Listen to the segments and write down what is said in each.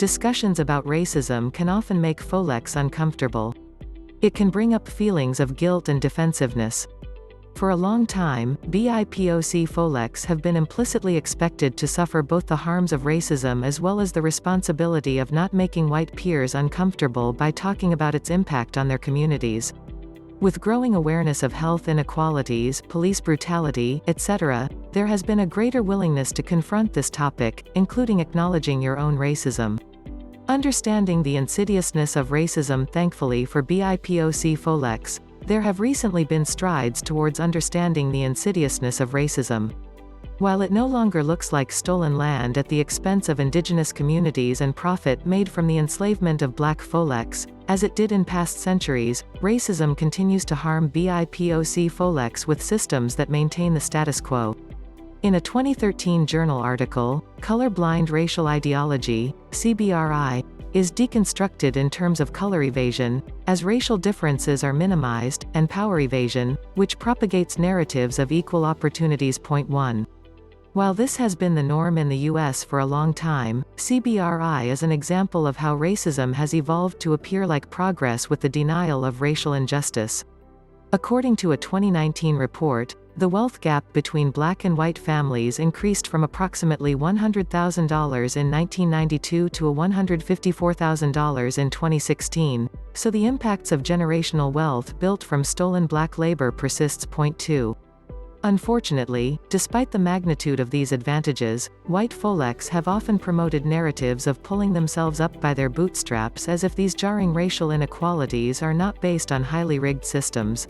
discussions about racism can often make Folex uncomfortable. It can bring up feelings of guilt and defensiveness. For a long time, BIPOC Folex have been implicitly expected to suffer both the harms of racism as well as the responsibility of not making white peers uncomfortable by talking about its impact on their communities. With growing awareness of health inequalities, police brutality, etc., there has been a greater willingness to confront this topic, including acknowledging your own racism. Understanding the insidiousness of racism. Thankfully for BIPOC Folex, there have recently been strides towards understanding the insidiousness of racism. While it no longer looks like stolen land at the expense of indigenous communities and profit made from the enslavement of black Folex, as it did in past centuries, racism continues to harm BIPOC Folex with systems that maintain the status quo. In a 2013 journal article, Colorblind Racial Ideology, CBRI, is deconstructed in terms of color evasion, as racial differences are minimized, and power evasion, which propagates narratives of equal opportunities. Point 1. While this has been the norm in the US for a long time, CBRI is an example of how racism has evolved to appear like progress with the denial of racial injustice. According to a 2019 report, the wealth gap between black and white families increased from approximately $100,000 in 1992 to $154,000 in 2016, so the impacts of generational wealth built from stolen black labor persists. Point 2. Unfortunately, despite the magnitude of these advantages, white Folex have often promoted narratives of pulling themselves up by their bootstraps as if these jarring racial inequalities are not based on highly rigged systems.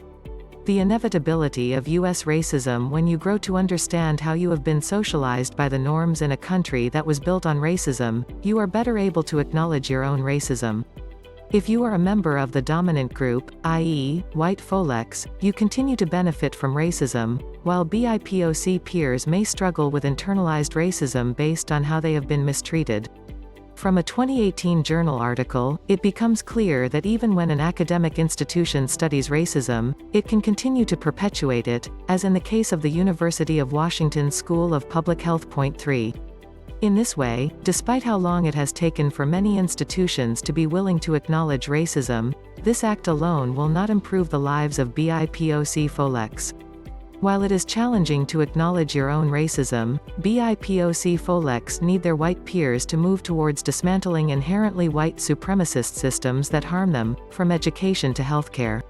The inevitability of US racism. When you grow to understand how you have been socialized by the norms in a country that was built on racism, you are better able to acknowledge your own racism. If you are a member of the dominant group, i.e., white Folex, you continue to benefit from racism, while BIPOC peers may struggle with internalized racism based on how they have been mistreated. From a 2018 journal article, it becomes clear that even when an academic institution studies racism, it can continue to perpetuate it, as in the case of the University of Washington School of Public Health. Point 3. In this way, despite how long it has taken for many institutions to be willing to acknowledge racism, this act alone will not improve the lives of BIPOC Folex. While it is challenging to acknowledge your own racism, BIPOC Folex need their white peers to move towards dismantling inherently white supremacist systems that harm them, from education to healthcare.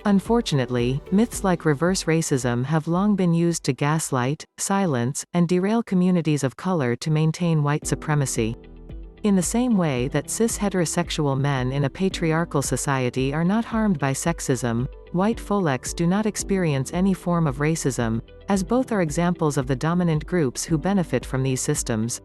Unfortunately, myths like reverse racism have long been used to gaslight, silence, and derail communities of color to maintain white supremacy. In the same way that cis heterosexual men in a patriarchal society are not harmed by sexism, white Folex do not experience any form of racism, as both are examples of the dominant groups who benefit from these systems.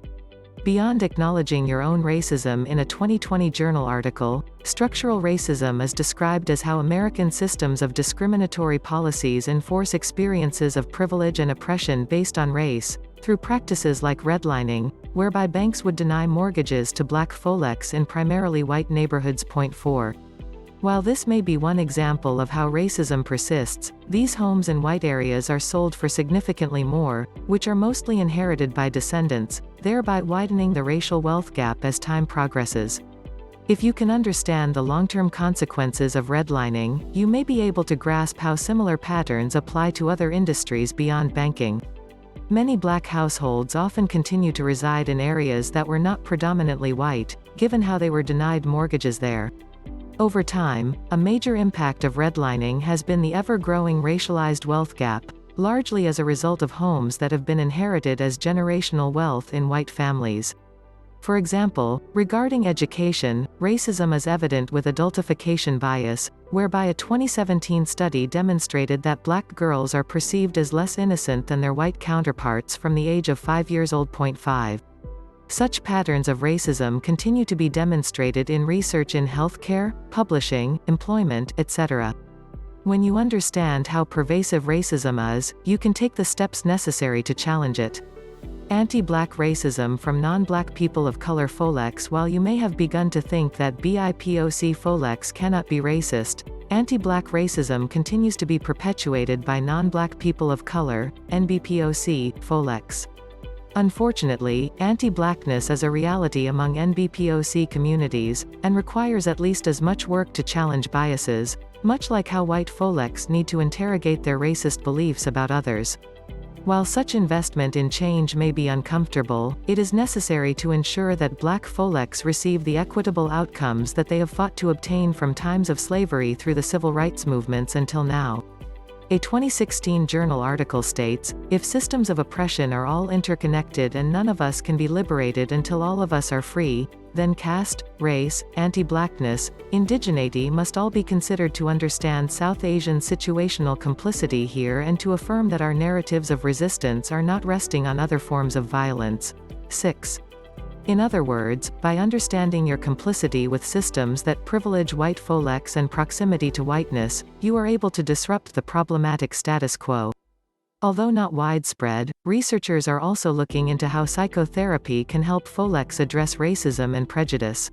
Beyond acknowledging your own racism. In a 2020 journal article, structural racism is described as how American systems of discriminatory policies enforce experiences of privilege and oppression based on race, through practices like redlining, whereby banks would deny mortgages to black Folex in primarily white neighborhoods. Point 4. While this may be one example of how racism persists, these homes in white areas are sold for significantly more, which are mostly inherited by descendants, thereby widening the racial wealth gap as time progresses. If you can understand the long-term consequences of redlining, you may be able to grasp how similar patterns apply to other industries beyond banking. Many black households often continue to reside in areas that were not predominantly white, given how they were denied mortgages there. Over time, a major impact of redlining has been the ever-growing racialized wealth gap, largely as a result of homes that have been inherited as generational wealth in white families. For example, regarding education, racism is evident with adultification bias, whereby a 2017 study demonstrated that black girls are perceived as less innocent than their white counterparts from the age of 5 years old. Point 5. Such patterns of racism continue to be demonstrated in research in healthcare, publishing, employment, etc. When you understand how pervasive racism is, you can take the steps necessary to challenge it. Anti-black racism from non-black people of color. Folex. While you may have begun to think that BIPOC Folex cannot be racist, anti-black racism continues to be perpetuated by non-black people of color, NBPOC, Folex. Unfortunately, anti-blackness is a reality among NBPOC communities, and requires at least as much work to challenge biases, much like how white folks need to interrogate their racist beliefs about others. While such investment in change may be uncomfortable, it is necessary to ensure that black folks receive the equitable outcomes that they have fought to obtain from times of slavery through the civil rights movements until now. A 2016 journal article states, "If systems of oppression are all interconnected and none of us can be liberated until all of us are free, then caste, race, anti-blackness, indigeneity must all be considered to understand South Asian situational complicity here and to affirm that our narratives of resistance are not resting on other forms of violence." 6. In other words, by understanding your complicity with systems that privilege white folks and proximity to whiteness, you are able to disrupt the problematic status quo. Although not widespread, researchers are also looking into how psychotherapy can help folks address racism and prejudice.